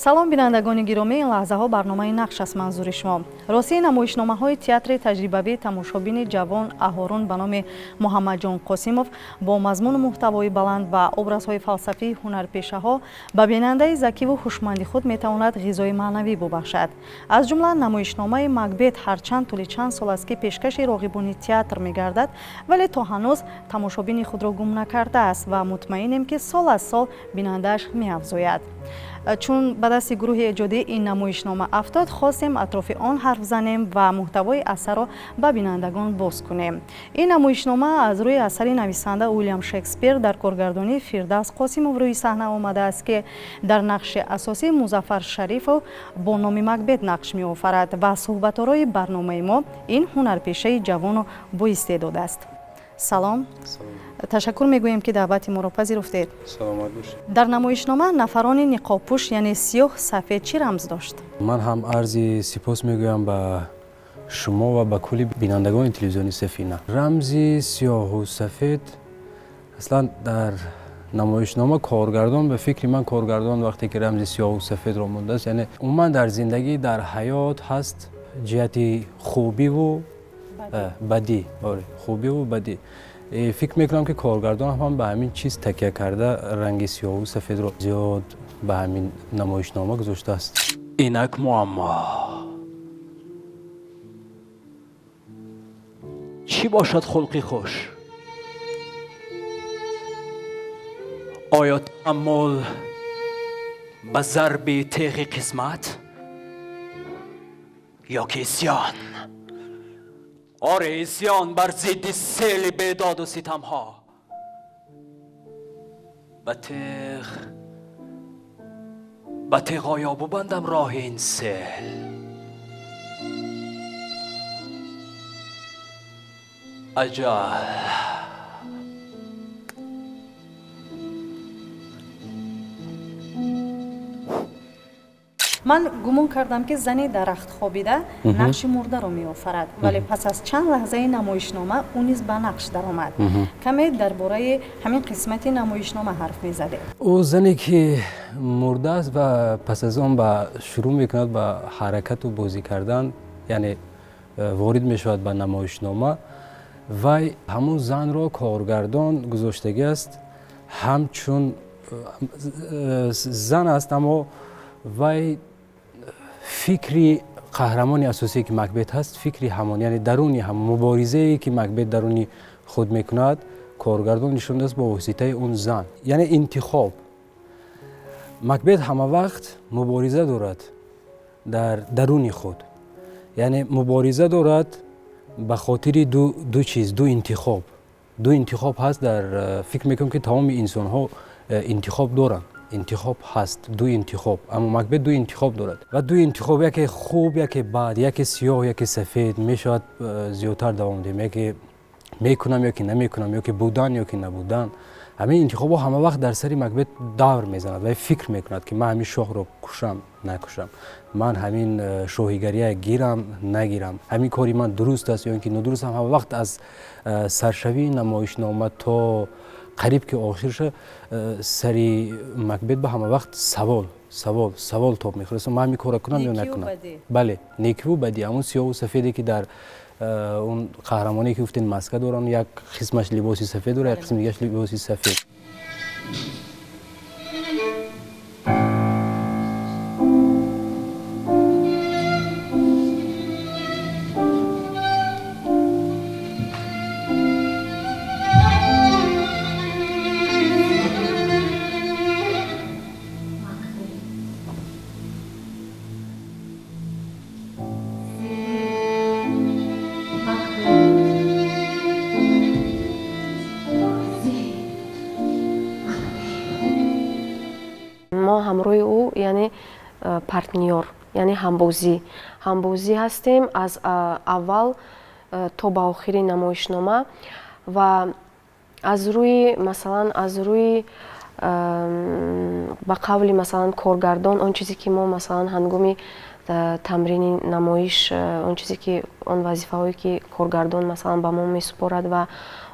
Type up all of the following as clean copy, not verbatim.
салом бинандагони гиромӣ, ин лаҳзаҳо барномаи нақш аст манзури шумо. ростии намоишномаҳои театри таҷрибавии тамошобини ҷавон аҳорун ба номи муҳаммадҷон қосимов бо мазмуну муҳтавои баланд ва образҳои фалсафии ҳунарпешаҳо ба бинандаи закиву ҳушманди худ метавонад ғизои маънавӣ бубахшад. аз ҷумла намоишномаи макбет ҳарчанд тӯли чанд сол аст ки пешкаши роғибони театр мегардад, вале то ҳанӯз тамошобини худро гум накардааст ва мутмаинем ки сол аз сол бинандааш меафзояд. чун ба дасти гурӯҳи эҷодӣ ин намоишнома афтод, хостем атрофи он ҳарф занем ва муҳтавои асарро ба бинандагон боз кунем. ин намоишнома аз рӯи асари нависанда Уильям Шекспир дар коргардонии Фирдавс Қосимов рӯи саҳна омадааст ки дар нақши асосӣ Музаффар Шарифов бо номи Макбет нақш меофарад ва суҳбаторои барномаи мо ин ҳунарпешаи ҷавону боистеъдод аст. салом. ташаккур мегӯем ки даъвати моро пазируфтед. саломат бошед. дар намоишнома нафарони ниқобпӯш яъне сиёҳ сафед чӣ рамз дошт? ман ҳам арзи сипос мегӯям ба шумо ва ба кулли бинандагони телевизиони Сафина. рамзи сиёҳу сафед аслан дар намоишнома коргардон, ба фикри ман коргардон вақте ки рамзи сиёҳу сафедро мондааст, яъне умуман дар зиндагӣ, дар ҳаёт ҳаст ҷиҳати хубиву бадӣ. хубиву бадӣ. фикр мекунам ки коргардон ҳам ба ҳамин чиз такя карда ранги сиёҳу сафедро зиёд ба ҳамин намоишнома гузоштааст. инак муаммо чӣ бошад хулқи хуш? оё таъаммул ба зарби теғи қисмат ё ки исьён? آره اسیان بر ضد سیل بیداد و ستمها به تیغ آیا ببندم راه این سیل اجل ман гумон кардам ки зани дарахт хобида нақши мурдаро меофарад, вале пас аз чанд лаҳзаи намоишнома ӯ низ ба нақш даромад. каме дар бораи ҳамин қисмати намоишнома ҳарф мезадед. ӯ зане ки мурдааст ва пас аз он ба шурӯъ мекунад ба ҳаракату бозӣ кардан, яъне ворид мешавад ба намоишнома, вай ҳамун занро коргардон гузоштагиаст ҳамчун зан аст, аммо вай фикри қаҳрамони асосие ки Макбет ҳаст, фикри ҳамон, яъне даруни ҳамон муборизае ки Макбет даруни худ мекунад, коргардон нишон дааст бо воситаи он зан, яъне интихоб. Макбет ҳама вақт мубориза дорад дар даруни худ, яъне мубориза дорад ба хотири ду чиз, ду интихоб. ду интихоб ҳаст дар фикр мекунам ки тамоми инсонҳо интихоб доранд. интихоб ҳаст, ду интихоб, аммо Макбет ду интихоб дорад ва ду интихоб, яке хуб, яке бад, яке сиёҳ, яке сафед мешавад зиёдтар давом диҳем, яке мекунам ёки намекунам, ёки будан ёки набудан. ҳамин интихобҳо ҳама вақт дар сари Макбет давр мезанад ва фикр мекунад ки ман ҳамин шоҳро кушам накушам, ман ҳамин шоҳигария гирам нагирам, ҳамин кори ман дуруст аст ё ин ки нодуруст. ҳама вақт аз саршавии намоишнома то қариб ки охирша сари Макбет ба ҳама вақт савол тоб мехӯрад, ман ҳамин кора кунам ё накунам. бале, некиву бадӣ, ҳамун сиёҳу сафеде ки дар он қаҳрамоне ки гуфтен маска доранд, як қисмаш либоси сафед дорад, як қисми дигаш либоси сафед. ما همراه او یعنی پارتنر، یعنی همبازی هستیم از اول تا به آخر نمایشنامه و از روی مثلا به قول مثلا کارگردان اون چیزی که ما مثلا هنگامی تمرین نمایش، اون چیزی که اون وظیفه هایی که کارگردان مثلا به ما میسپارد و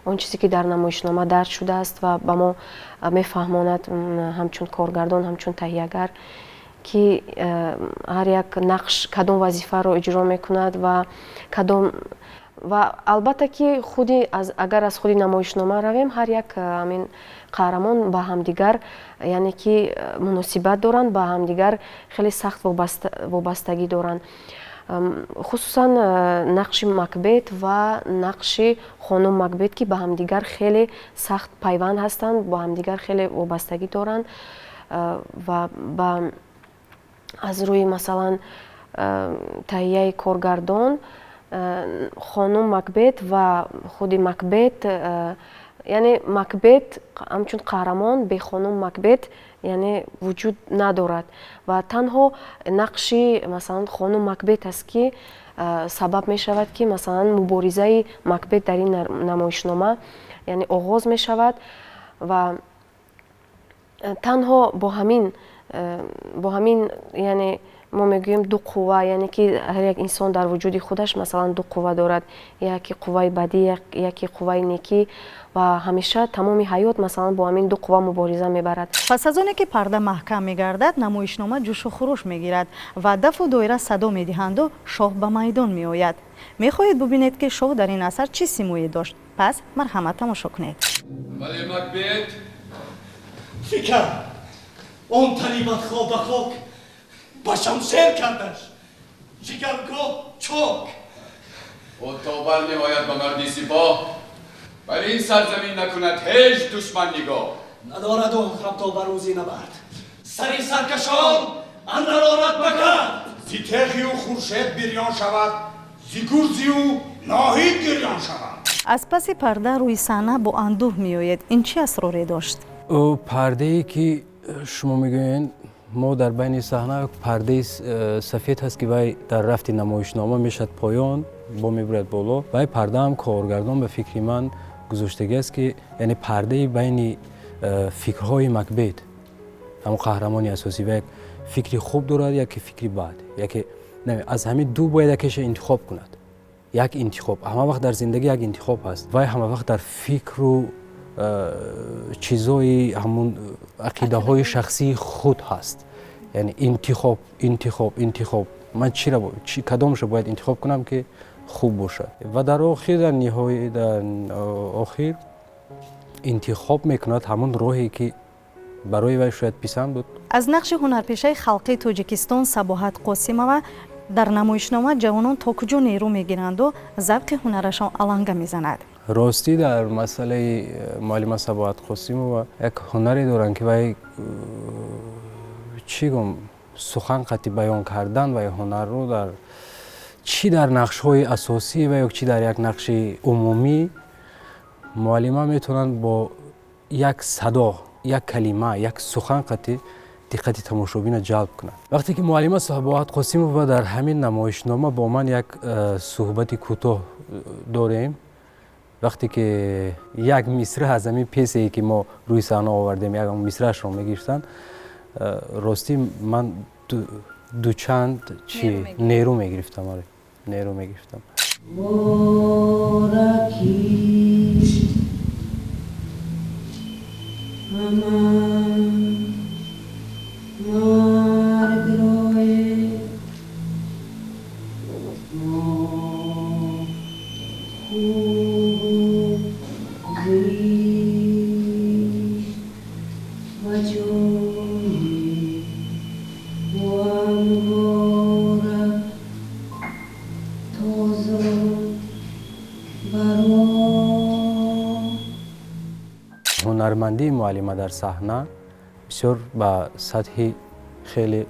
اون چیزی که در نمایشنامه درج شده است و به ما میفهماند همچون کارگردان، همچون تهیه‌گر ки ҳар як нақш кадом вазифаро иҷро мекунад ва кадом ва албатта ки худи агар аз худи намоишнома равем ҳар як амин қаҳрамон ба ҳамдигар яъне ки муносибат доранд ба ҳамдигар хеле сахт вобастагӣ доранд. хусусан нақши Макбет ва нақши хонум Макбет ки ба ҳамдигар хеле сахт пайванд ҳастанд, ба ҳамдигар хеле вобастагӣ доранд ва аз рӯи масалан таҳияи коргардон хонум Макбет ва худи Макбет яъне Макбет ҳамчун қаҳрамон бе хонум Макбет яъне вуҷуд надорад ва танҳо нақши масалан хонум Макбет аст ки сабаб мешавад ки масалан муборизаи Макбет дар ин намоишнома яъне оғоз мешавад ва танҳо бо ҳамин яъне мо мегӯем ду қувва яъне ки ҳар як инсон дар вуҷуди худаш масалан ду қувва дорад, яке қувваи бадӣ, яке қувваи некӣ ва ҳамеша тамоми ҳаёт масалан бо ҳамин ду қувва мубориза мебарад. пас аз оне ки парда маҳкам мегардад, намоишнома ҷӯшу хуруш мегирад ва дафу доира садо медиҳанду шоҳ ба майдон меояд. мехоҳед бубинед ки шоҳ дар ин асар чӣ симӯе дошт. пас марҳамат тамошо кунед. вале Макбет фикр он тани бадхоҳ ба хок ба шамшер кардаш, ҷигаргоҳ чок. о тобар меояд ба марди сипоҳ, бар ин сарзамин накунад ҳеҷ душман нигоҳ. надорад охирам то ба рӯзи набард, сари саркашон андарорад ба гард. зи техию хуршед бирён шавад, зи гурзию ноҳид гирён шавад. аз паси парда рӯи саҳна бо андӯҳ меояд. ин чӣ асроре дошт? пардае ки шумо мегӯед мо дар байни саҳна пардаи сафед ҳаст ки вай дар рафти намоишнома мешад поён бо мебурад боло. вай пардаам коргардон ба фикри ман гузоштагӣ аст ки яъне пардаи байни фикрҳои Макбет, ҳамон қаҳрамони асосӣ, ва як фикри хуб дорад, яке фикри бад, яке аз ҳамин ду бояд якеша интихоб кунад. як интихоб, ҳама вақт дар зиндагӣ як интихоб ҳаст. вай ҳама вақт дар фикру чизои ҳамун ақидаҳои шахсии худ ҳаст. яъне интихоб ман кадомша бояд интихоб кунам ки хуб бошад. ва дар охир дар ниҳоя дар охир интихоб мекунад ҳамун роҳе ки барои вай шояд писанд буд. аз нақши ҳунарпешаи халқии Тоҷикистон Сабоҳат Қосимова дар намоишнома ҷавонон то куҷо нерӯ мегиранду завқи ҳунарашон аланга мезанад. ростӣ дар масъалаи муаллима Сабоҳат Қосимова як ҳунаре доранд ки вай чӣ гум сухан қати баён кардан ва ҳунарро дар чӣ дар нақшҳои асосӣ ва ё чӣ дар як нақши умумӣ муаллима метавонанд бо як садо, як калима, як сухан қати диққати тамошобина ҷалб кунад. вақте ки муаллима Сабоҳат Қосимова дар ҳамин намоишнома бо ман як суҳбати кӯтоҳ дорем, вақте ки як мисра аз ҳамин песае ки мо рӯи саҳна овардем як мисраашро мегирифтанд, ростӣ ман дучанд нерӯ мегирифтам. нерӯ мегирифтам. ҳунармандии муаллима дар саҳна бисёр ба сатҳи хеле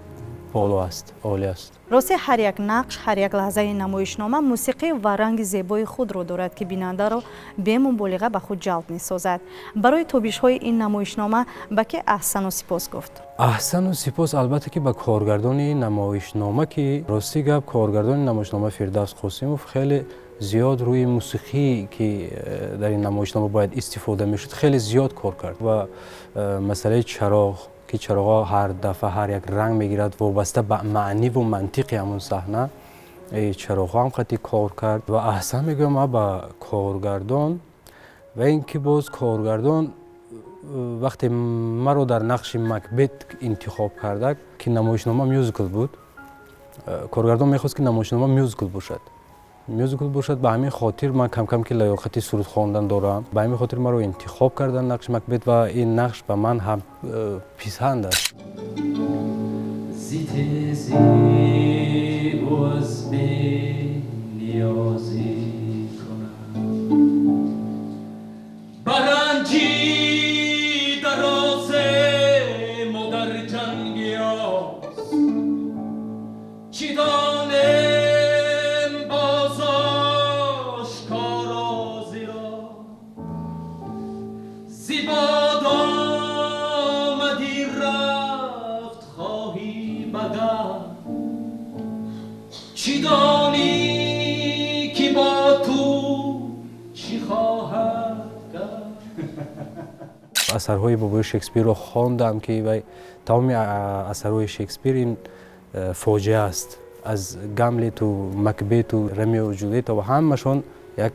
боло аст, олӣ аст. рости ҳар як нақш, ҳар як лаҳзаи намоишнома мусиқӣ ва ранги зебои худро дорад ки бинандаро бемуболиға ба худ ҷалб месозад. барои тобишҳои ин намоишнома ба ки аҳсану сипос гуфт? аҳсану сипос албатта ки ба коргардони намоишнома, ки рости гап коргардони намоишнома Фирдавс Қосимов хеле зиёд рӯи мусиқӣ ки дар ин намоишнома бояд истифода мешуд хеле зиёд кор кард ва масъалаи чароғ ки чароғҳо ҳар дафъа ҳар як ранг мегирад вобаста ба маъниву мантиқи ҳамун саҳна, чароғҳо ҳам қати кор кард ва аҳсан мегӯям ба коргардон ва ин ки боз коргардон وقتی مرا در نقش مکبت انتخاب کرده که نمایشنامه میوزیکل بود، کارگردان میخواست که نمایشنامه میوزیکل باشد. به همین خاطر من کم کم که لیاقت سرود خواندن دارم، به همین خاطر مرا انتخاب کردن نقش مکبت و این نقش به من هم پسند است. چی دانی که با تو چی خواهد کرد. اثرهای بابای شکسپیر رو خواندم که وی تمام اثرهای شکسپیر این فاجعه است، از گاملت و مکبت و رومیو و جولیت و همشون یک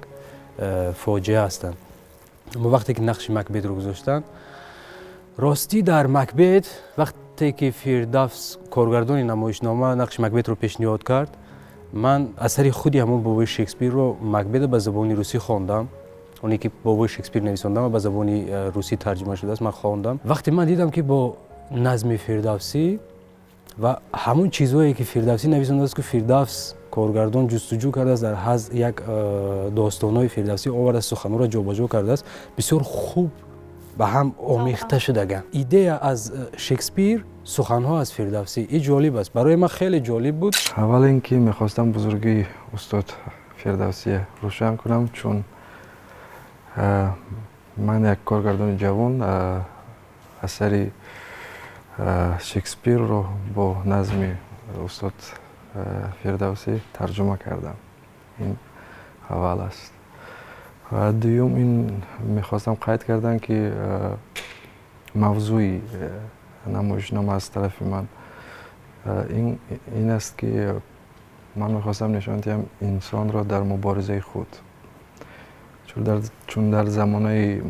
فاجعه هستند. اما وقتی که نقش مکبت رو گذاشتن، راستی در مکبت وقتی که فردوس کارگردان نمایشنامه نقش مکبت رو پیشنهاد کرد، من اثر خودی همون بابای شکسپیر رو مکبت به زبان روسی خواندم. اونی که بابای شکسپیر نویسنده و به زبان روسی ترجمه شده است من خواندم. وقتی من دیدم که با نظم فردوسی و همون چیزهایی که فردوسی نویسنده است که فردوس کارگردان جستجو کرده است، در یک داستان‌های فردوسی آورده است، سخن‌ها را جابجا کرده است، بسیار خوب به هم آمیخته شده. ایده از شکسپیر، سخن‌ها از فردوسی، این جالب است. برای من خیلی جالب بود. اول اینکه میخواستم بزرگی استاد فردوسی روشن کنم، چون من یک کارگردان جوان اثر شکسپیر رو با نظم استاد فردوسی ترجمه کردم. این اول است. و دوم این میخواستم قید کردم که موضوع نمایشنامه از طرف من این است که من میخواستم نشان دهم انسان را در مبارزه خود، چون در زمانه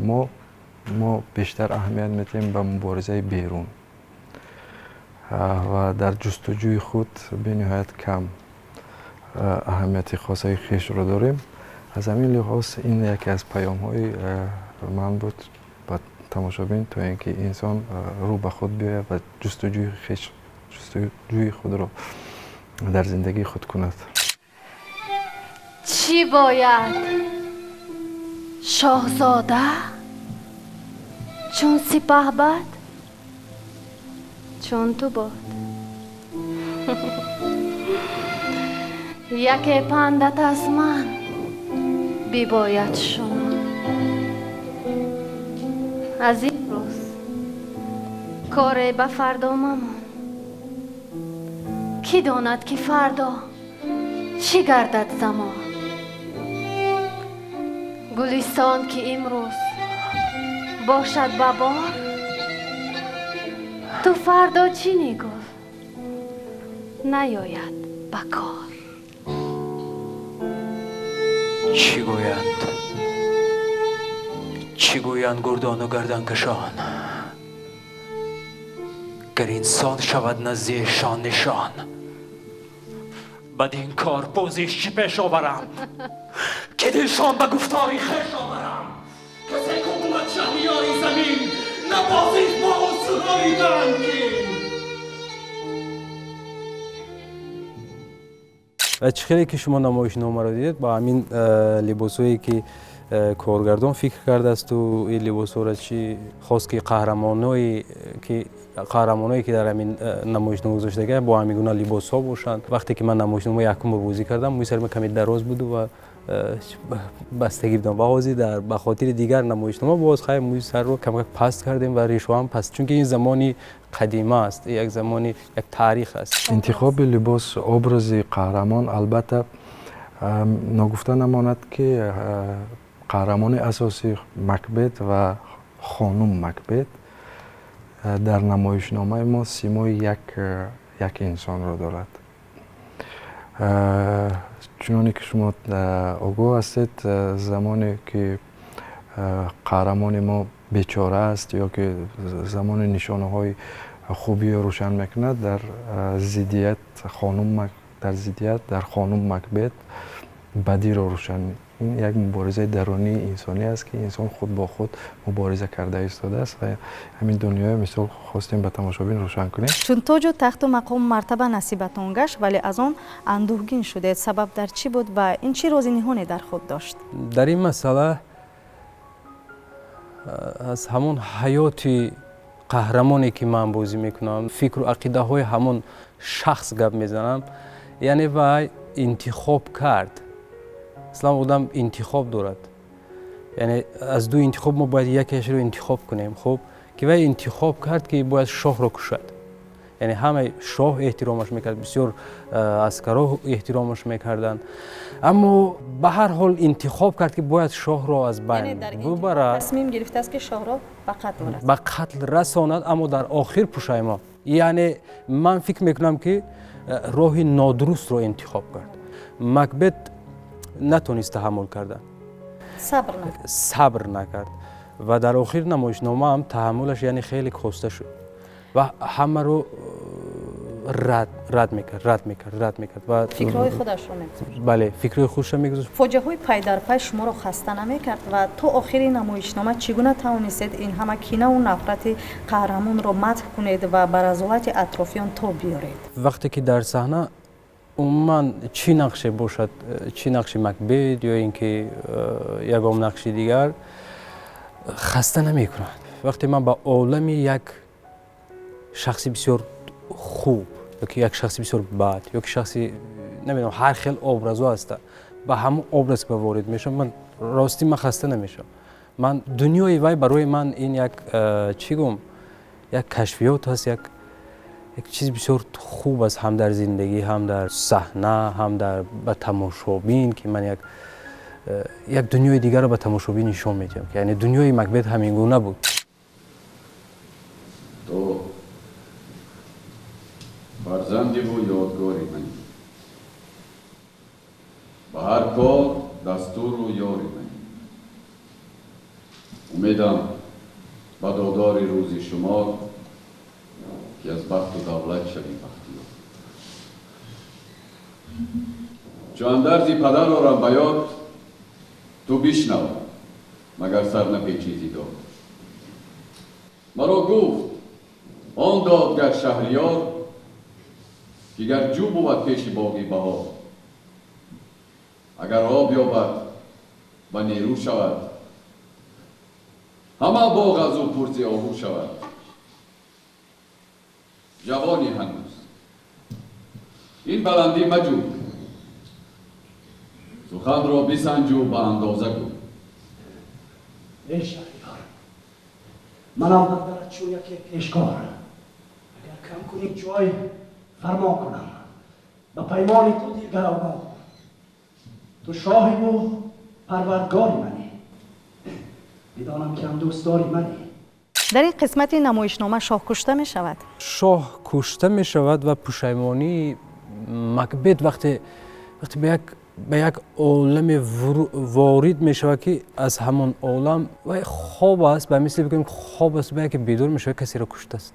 ما بیشتر اهمیت میدیم به مبارزه بیرون و در جستجوی خود به نهایت کم اهمیت خاصه خویش رو داریم. از همین لحاظ این یکی از پیام های من بود با تماشابین، تا اینکه انسان رو به خود بیاید و جستجوی خود رو در زندگی خود کند. چی باید شاهزاده چون سپهبد چون تو بود؟ یک پندت از من بیباید شما. از این روز کار به فردا ممان. کی داند که فردا چی گردد زمان؟ گلستان که امروز باشد ببار، تو فردا چی نگو نیاید بکار. چی گویند گردان و گردن کشان، گر انسان شود نزدیشان نشان، بدین کار پوزش چی پیش آورم که دلشان به گفتاری خویش آورم. کسی که بود شهریاری زمین نبازید با سرای دنگین. و چخیلی که شما نمایشنامه را دیدید با همین لباسایی که کارگردان فکر کرده است و این لباسا را چی خواست که قهرمانایی که در همین نمایشنامه گذاشته با همین گونه لباس ها باشند. وقتی که من نمایشنامه یکم رو بازی کردم، موی سر من کمی دراز بود و بستگی بدم بازی در به خاطر دیگر نمایشنامه باز خیلی موی سر رو کم پست کردیم و ریشو هم پست، چون که این زمانی قدیمه است، یک زمانی یک تاریخ است. انتخاب لباس ابراز قهرمان البته نگفته نماند که قهرمان اساسی مکبت و خانم مکبت در نمایشنامه ما سیمای یک انسان را دارد. چنانه که شما آگاه هستید، زمانی که قهرمان ما بیچاره است یا که زمان نشانه های خوبی روشن میکند در ضدیت در خانم مکبت بدی رو روشن. این یک مبارزه درونی انسانی است که انسان خود با خود مبارزه کرده ایستاده است و همین دنیای مثال خواستیم به تماشابین روشن کنیم. چون تاج و تخت و مقام مرتبه نصیبتان گشت ولی از آن اندوهگین شده، سبب در چی بود و این چی روزی نهانی در خود داشت؟ در این مسئله از همون حیاتی قهرمانی که من بازی میکنم، فکر و عقیده های همون شخص گپ میزنم، یعنی وای انتخاب کرد. اصلا آدم انتخاب دارد، یعنی از دو انتخاب ما باید یکیش رو انتخاب کنیم. خب که وای انتخاب کرد که باید شاه رو کشد، یعنی همه شاه احترامش میکرد، بسیار عسکرها احترامش میکردند، اما به هر حال انتخاب کرد که باید شاه را از بین ببرد. تصمیم گرفته است که شاه را به قتل رساند. به قتل رساند، اما در آخر پشیمان. یعنی من فکر میکنم که راه نادرست رو انتخاب کرد. مکبت نتونست تحمل کردن، صبر نکرد و در آخر نمایشنامه هم تحملش یعنی خیلی کاسته شد و همه رو رد میکرد و فکرهای خودش رو میگذاشت. بله، فکرهای خودش رو میگذاشت. فاجعه های پی در پی شما رو خسته نمیکرد و تو آخری نمایشنامه چگونه توانستید این همه کینه و نفرت قهرمان رو مدح کنید و بر رضایت اطرافیان تو بیارید؟ وقتی که در صحنه عموما چی نقشه باشد، چی نقش مکبت یا اینکه یگام نقش دیگر، خسته نمیکند. وقتی من با عالم یک شخصی بسیار خوب یا که یک شخصی بسیار بد یا که شخصی نمیدونم هر خیل ابرازو هست، با همون ابراز که وارد میشم، من راستی من خسته نمیشم. من دنیای وای برای من این یک چی گم یک کشفیات هست، یک چیز بسیار خوب است، هم در زندگی، هم در صحنه، هم در به تماشابین، که من یک دنیای دیگر رو به تماشابین نشون میدم که یعنی دنیای مکبت همین گونه بود. تو فرزندی و یادگاری منی، به هر کار دستور و یاری منی. امیدم به دادار روزی شما که از بخت و دولت شوی بختیار. چو اندرزی پدر آرم به یاد، تو بشنو مگر سر نپیچیزی داد. مرا گفت آن دادگر شهریار که گر جو بود پیش باغی بهار، اگر آب یابد و نیرو شود، همه باغ از او پرز آهو شود. جوانی هنوز این بلندی مجو، سخن را بسنجو به اندازه گو. ای شهریار، منم در درت شو یکی پیشکار. اگر کم کنی جای فرما کنم، به پیمان تو دیگر آگاه. تو شاهی و پروردگاری منی، میدانم که هم دوستداری منی. در این قسمت نمایشنامه شاه کشته می شود؟ شاه کشته می شود و پشیمانی مکبت وقتی به یک عالم وارد می شود که از همون عالم و خواب است، به مثل بگیم خواب است، به که بیدار می شود کسی را کشته است،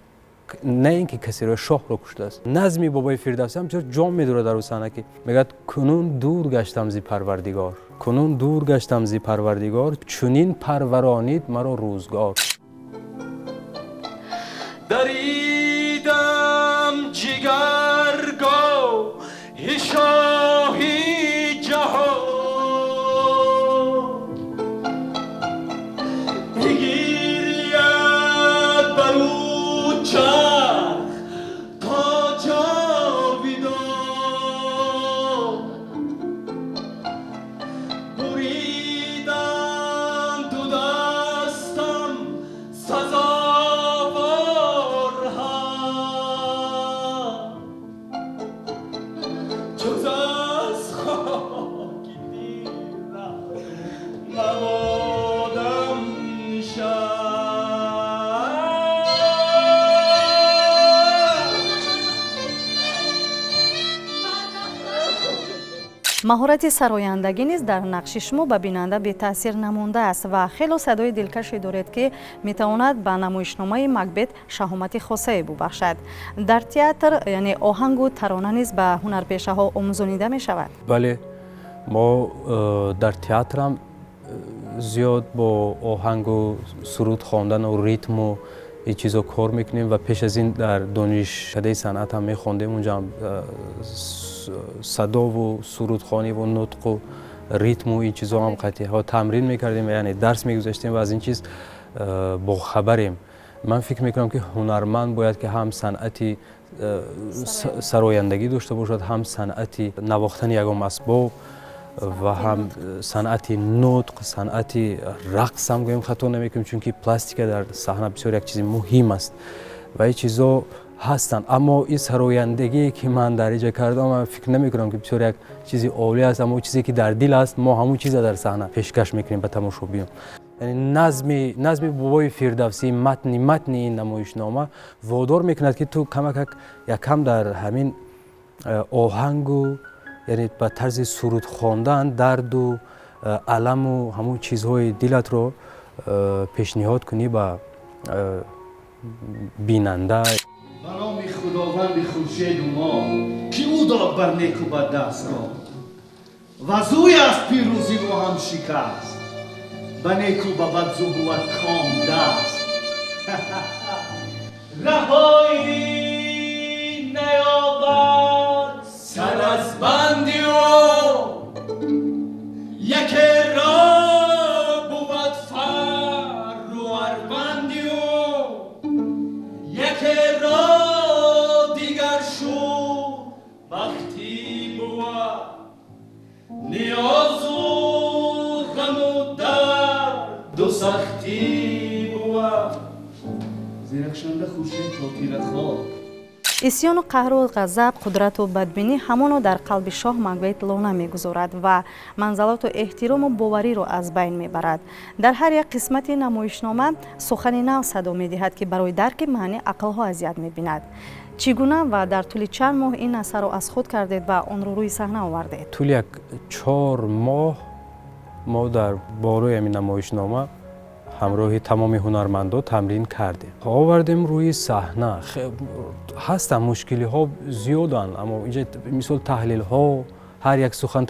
نه اینکه کسی را شاه را کشته است. نظمی بابای فردوسی هم چرا جام می دوره در صحنه که میگه کنون دور گشتم ز پروردگار، کنون دور گشتم ز پروردگار، چنین پرورانید مرا روزگار. دریدم جگرگاه شاهی جهان، بگیرید برو چرخ تا جاویدان. بریدم تو دستم سزاوار هم، جز از خاک دیرم مبادم نشان. маҳорати сарояндагӣ низ дар нақши шумо ба бинанда бетаъсир намонда аст ва хело садои дилкаше доред ки метавонад ба намоишномаи Макбет шаҳомати хосае бубахшад. дар театр яъне оҳангу тарона низ ба ҳунарпешаҳо омӯзонида мешавад? бале, мо дар театрам зиёд бо оҳангу суруд хондану ритму این چیزا کار میکنیم و پیش از این در دانشکده صنعت هم میخوندیم اونجا صدا و سرودخوانی و نطق و ریتم و این چیزا هم قطعی ها تمرین میکردیم یعنی درس میگذاشتیم و از این چیز با خبریم. من فکر میکنم که هنرمند باید که هم صنعتی سرایندگی داشته باشد، هم صنعتی نواختن یگام اسباب و هم صنعتی نطق، صنعتی رقص هم گویم خطا نمیکنیم چون که پلاستیک در صحنه بسیار یک چیز مهم است و این چیزا هستند. اما این سرایندگی که من در اینجا کردم من فکر نمیکنم که بسیار یک چیزی عالی است، اما چیزی که در دل است ما همون چیز در صحنه پیشکش میکنیم به تماشاگران. یعنی نظم بابای فردوسی متن این نمایشنامه وادار میکند که تو کم در همین آهنگ یعنی با طرز سرود خواندن درد و علم و همون چیزهای دلت رو پیشنهاد کنی با بیننده. به نام خداوند خورشید و ماه که او داد بر نیک و بد دستگاه و از اوی از پیروزی رو هم شکست به نیک و به بد زو بود کام دست رهایی نیابد سر از بندی یک را بود فر و اربندی یک را دیگر شو وقتی بود نیاز و غم و درد و سختی بود زیرکشنده خورشید تا تیر خواب. исьёну қаҳру ғазаб, қудрату бадбинӣ ҳамоно дар қалби шоҳ Макбет лона мегузорад ва манзалату эҳтирому бовариро аз байн мебарад. дар ҳар як қисмати намоишнома сухани нав садо медиҳад ки барои дарки маънӣ ақлҳо азият мебинад. чӣ гуна ва дар тӯли чанд моҳ ин асарро аз худ кардед ва онро рӯи саҳна овардед? тӯли як 4 моҳ мо дар болои ҳамин намоишнома ҳамроҳи тамоми ҳунармандо тамрин кардем. Овардем рӯи саҳна. ҳастанд мушкилиҳо зиёданд, аммо инҷа мисол таҳлилҳо, ҳар як сухан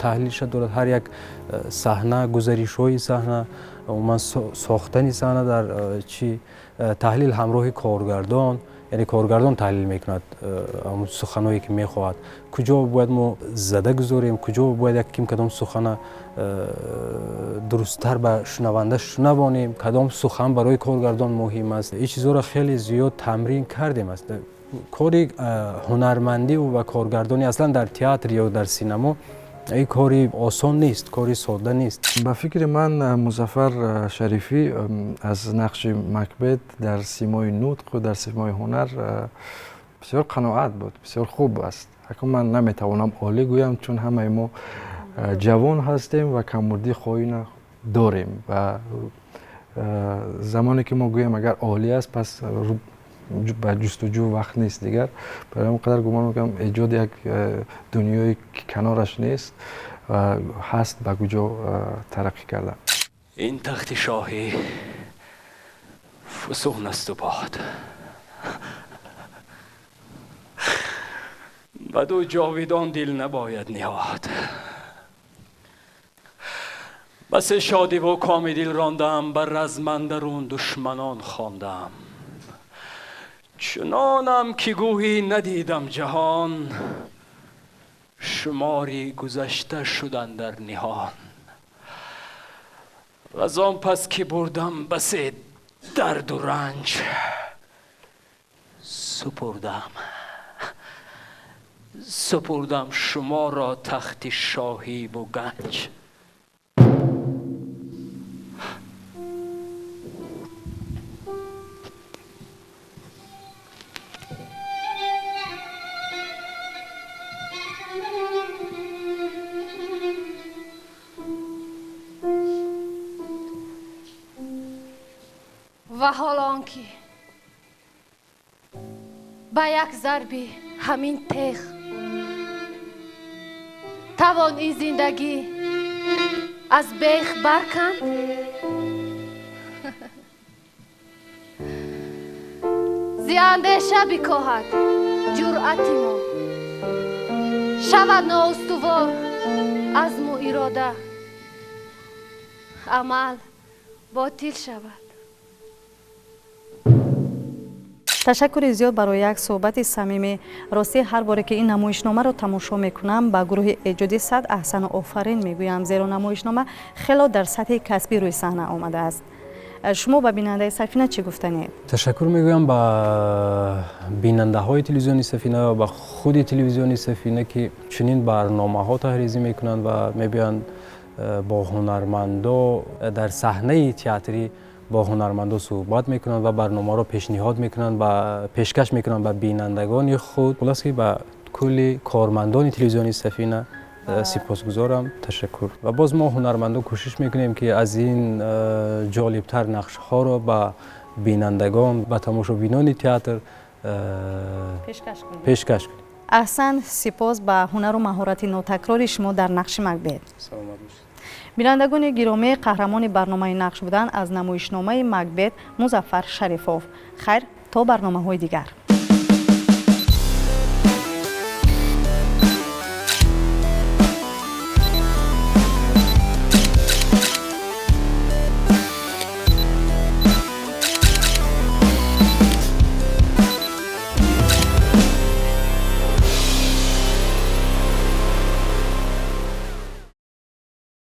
таҳлилша дорад, ҳар як саҳна, гузаришҳои саҳна, умуман сохтани саҳна дар таҳлил ҳамроҳи коргардон, яъне коргардон таҳлил мекунад суханое ки мехоҳад. куҷо бояд мо зада гузорем, куҷо бояд як ким кадом сухана дурусттар ба шунаванда шунавонем, кадом сухан барои коргардон муҳим аст. ин чизҳоро хеле зиёд тамрин кардем аст. кори ҳунармандӣ ва коргардонӣ аслан дар театр ё дар синемо این کاری آسان نیست، کاری ساده نیست. به فکر من مظفر شریفی از نقش مکبت در سیمای نطق و در سیمای هنر بسیار قناعت بود، بسیار خوب است. اکنون من نمیتوانم عالی گویم چون همه ما جوان هستیم و کمبودی خواهی داریم و زمانی که ما گویم اگر عالی است پس به جستجو وقت نیست دیگر. برای اونقدر گمان میکنم ایجاد یک دنیایی که کنارش نیست و هست به کجا ترقی کرده. این تخت شاهی فسون است و باد، بدو جاویدان دل نباید نهاد. بس شادی و کام دل راندم، بر رزمندرون دشمنان خواندم. چنانم که گویی ندیدم جهان، شماری گذشته شدن در نهان. و از آن پس که بردم بس درد و رنج، سپردم شما را تخت شاهی و گنج. و حال آنکه با یک ضربی همین تیغ توانی زندگی از بیخ برکن؟ زیاندیشه بکاهد جرأتی ما، شود نااستوار از مو اراده، عمل باطل شود. تشکر زیاد برای یک صحبت صمیمی. راستی هر باره که این نمایشنامه رو تماشا میکنم با گروه ایجادی 100 احسن آفرین میگویم، زیرا نمایشنامه خیلی در سطح کسبی روی صحنه آمده است. شما به بیننده سفینه چی گفتنید؟ تشکر میگویم با بیننده های تلویزیونی سفینه و با خود تلویزیونی سفینه که چنین برنامه ها تحریزی میکنند و میبینند با هنرمندا در صحنه تئاتری با هنرمندا صحبت میکنند و برنامه را پیشنهاد میکنند و پیشکش میکنند به بینندگان خود. خلاص که با کل کارمندان تلویزیونی سفینه سپاسگزارم. تشکر. و باز ما هنرمندا کوشش میکنیم که از این جالبتر نقش ها را به بینندگان و تماشابینان تئاتر پیشکش کنیم. احسن، سپاس به هنر و مهارت ناتکرار شما در نقش مکبت. بینندگان گرامی، قهرمان برنامه نقش بودن از نمایشنامه مکبت مظفر شریفوف. خیر تا برنامه های دیگر.